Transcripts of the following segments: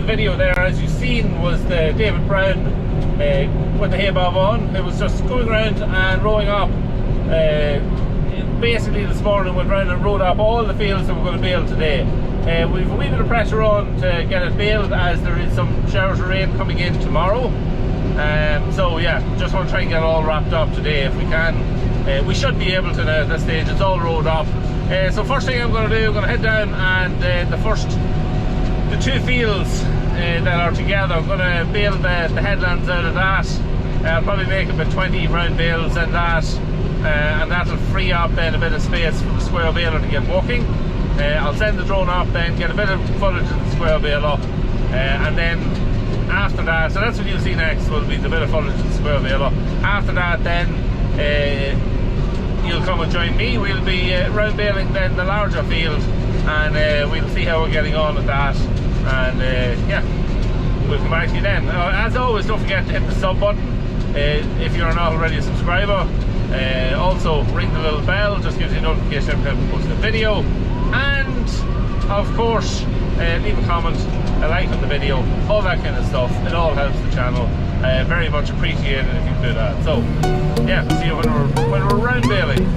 the video there, as you've seen, was the David Brown with the hay bob on. It was just going around and rowing up. Basically this morning went round and rowed up all the fields that we're going to bale today. We've a wee bit of pressure on to get it baled, as there is some showers of rain coming in tomorrow. So yeah, just want to try and get it all wrapped up today if we can. We should be able to now at this stage. It's all rowed up. So first thing I'm going to do, I'm going to head down and the two fields that are together, I'm going to bale the headlands out of that. I'll probably make about 20 round bales in that, and that'll free up then a bit of space for the square baler to get walking. I'll send the drone up, then get a bit of footage of the square baler, and then after that, so that's what you'll see next, will be the bit of footage of the square baler. After that then you'll come and join me. We'll be round baling then the larger field, and we'll see how we're getting on with that, and yeah, we'll come back to you then. As always, don't forget to hit the sub button if you're not already a subscriber. Also ring the little bell, just gives you a notification every time we post a video, and of course leave a comment, a like on the video, all that kind of stuff. It all helps the channel. Very much appreciated if you do that. So yeah, see you when we're round baling.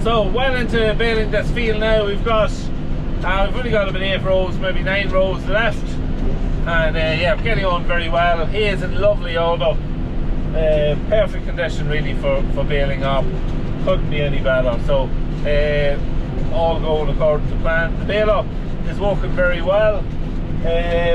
So well into baling this field now. We've only got about 8 rows, maybe 9 rows left, and yeah, we're getting on very well. Hay is in lovely order, perfect condition really for baling up. Couldn't be any better. So all going according to plan. The baler is working very well.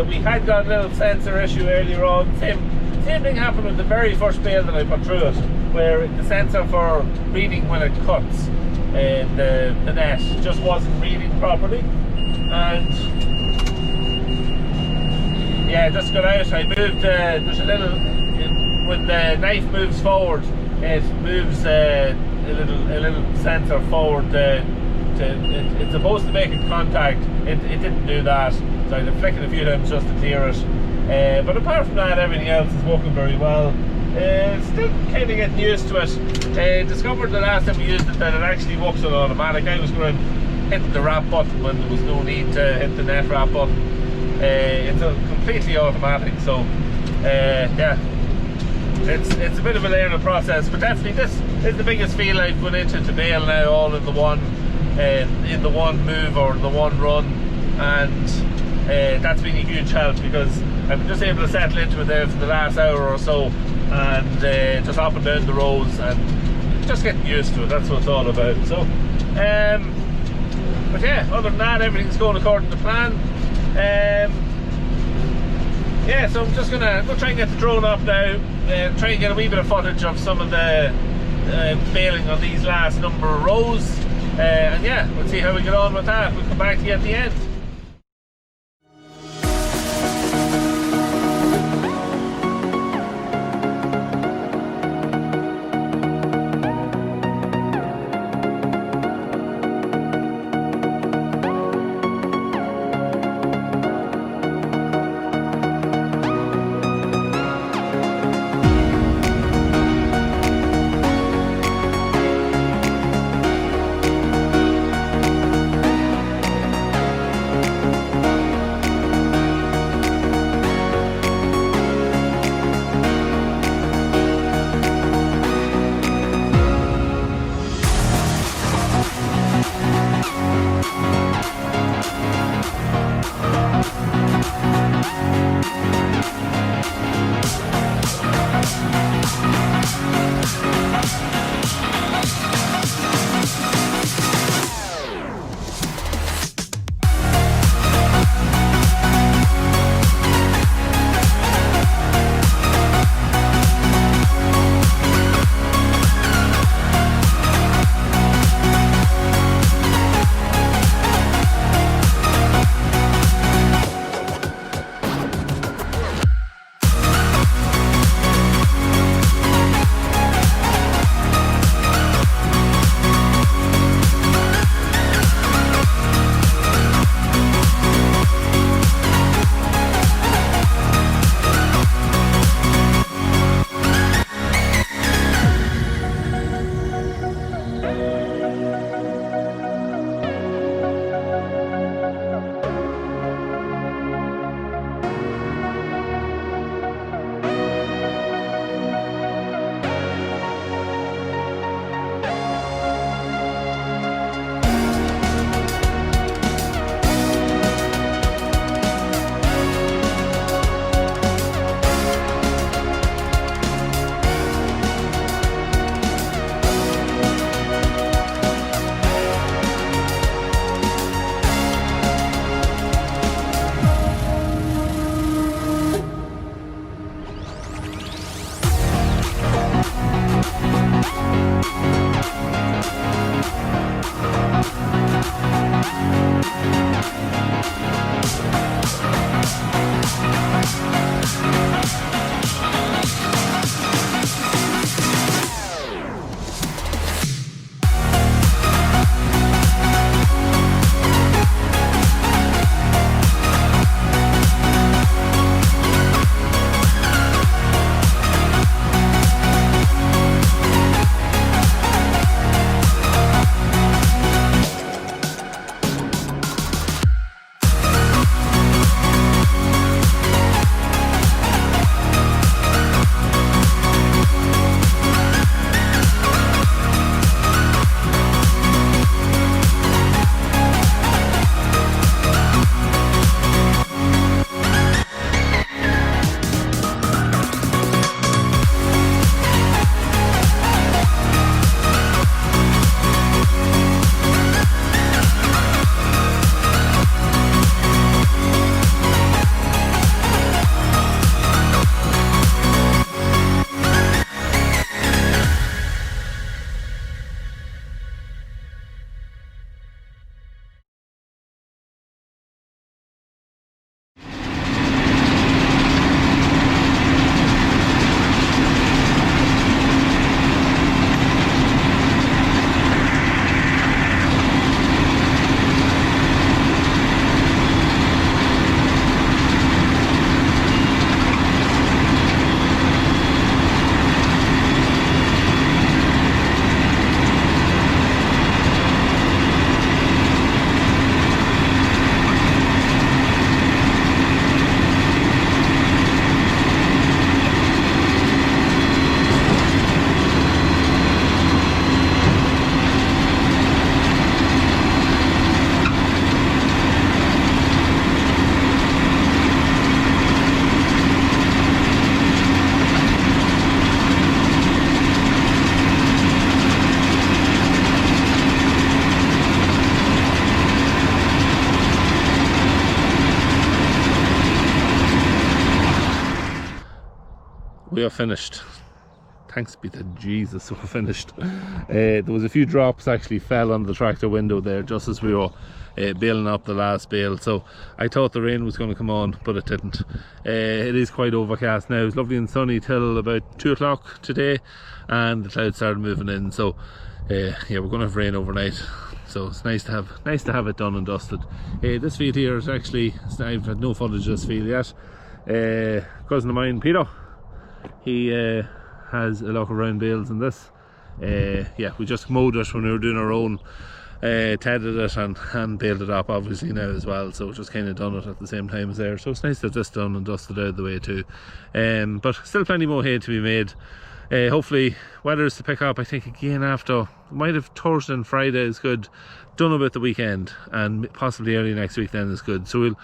We had got a little sensor issue earlier on. Same thing happened with the very first bale that I put through it, where the sensor for reading when it cuts the net just wasn't reading properly, and yeah, just got out. I moved, there's a little, when the knife moves forward, it moves a little sensor forward it's supposed to make a contact it didn't do that, so I had to flick it a few times just to clear it. But apart from that, everything else is working very well. Still kind of getting used to it. Discovered the last time we used it that it actually works on automatic. I was going to hit the wrap button when there was no need to hit the net wrap button. It's completely automatic, so yeah, it's a bit of a learning process, but definitely this is the biggest field I've put into to bale now, all in the one move or the one run, and that's been a huge help because I'm just able to settle into it there for the last hour or so, and just up and down the roads and just getting used to it. That's what it's all about. So but yeah, other than that, everything's going according to plan. Yeah, so I'm just gonna go try and get the drone up now, try and get a wee bit of footage of some of the baling on these last number of rows, and yeah, we'll see how we get on with that. We'll come back to you at the end. we are finished. Thanks be to Jesus, we're finished. There was a few drops actually fell on the tractor window there just as we were baling up the last bale, so I thought the rain was going to come on, but it didn't. It is quite overcast now. It's lovely and sunny till about 2 o'clock today, and the clouds started moving in, so yeah, we're going to have rain overnight, so it's nice to have it done and dusted. This field here is actually, I've had no footage of this field yet. Cousin of mine, Peter, he has a lot of round bales in this. Yeah, we just mowed it when we were doing our own, tedded it and baled it up obviously now as well, so just kind of done it at the same time as there, so it's nice to have this done and dusted out of the way too. But still plenty more hay to be made. Hopefully weather is to pick up. I think again after, might have Thursday and Friday is good, done about the weekend, and possibly early next week then is good, so we'll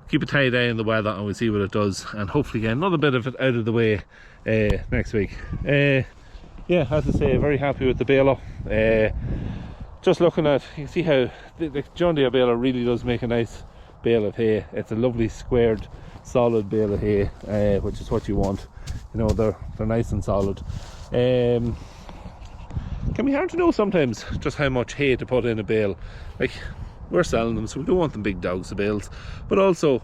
keep a tight eye on the weather and we'll see what it does, and hopefully get another bit of it out of the way next week. Yeah, as I say, very happy with the baler. Just looking at, you can see how the John Deere baler really does make a nice bale of hay. It's a lovely squared solid bale of hay, which is what you want. You know, they're nice and solid. Can be hard to know sometimes just how much hay to put in a bale. Like, we're selling them, so we don't want them big dogs of bales, but also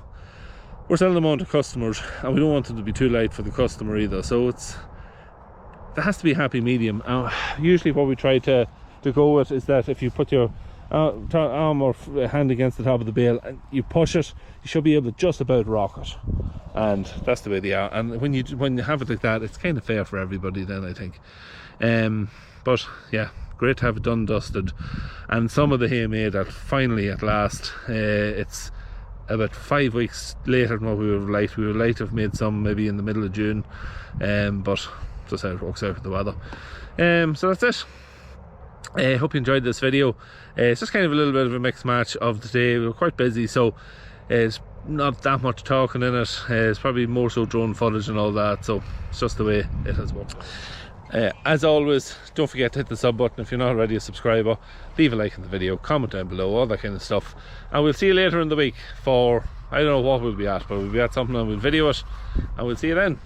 we're selling them on to customers, and we don't want them to be too light for the customer either, so there has to be a happy medium. Usually what we try to go with is that if you put your arm or hand against the top of the bale and you push it, you should be able to just about rock it, and that's the way they are. And when you have it like that, it's kind of fair for everybody then, I think. But yeah, great to have it done, dusted, and some of the hay made finally at last. It's about 5 weeks later than what we were late. We were late to have made some maybe in the middle of June, but just how it works out with the weather. So that's it. I hope you enjoyed this video. It's just kind of a little bit of a mixed match of the day. We were quite busy, so it's not that much talking in it. It's probably more so drone footage and all that, so it's just the way it has worked. As always, don't forget to hit the sub button if you're not already a subscriber. Leave a like on the video, comment down below, all that kind of stuff, and we'll see you later in the week for, I don't know what we'll be at, but we'll be at something and we'll video it, and we'll see you then.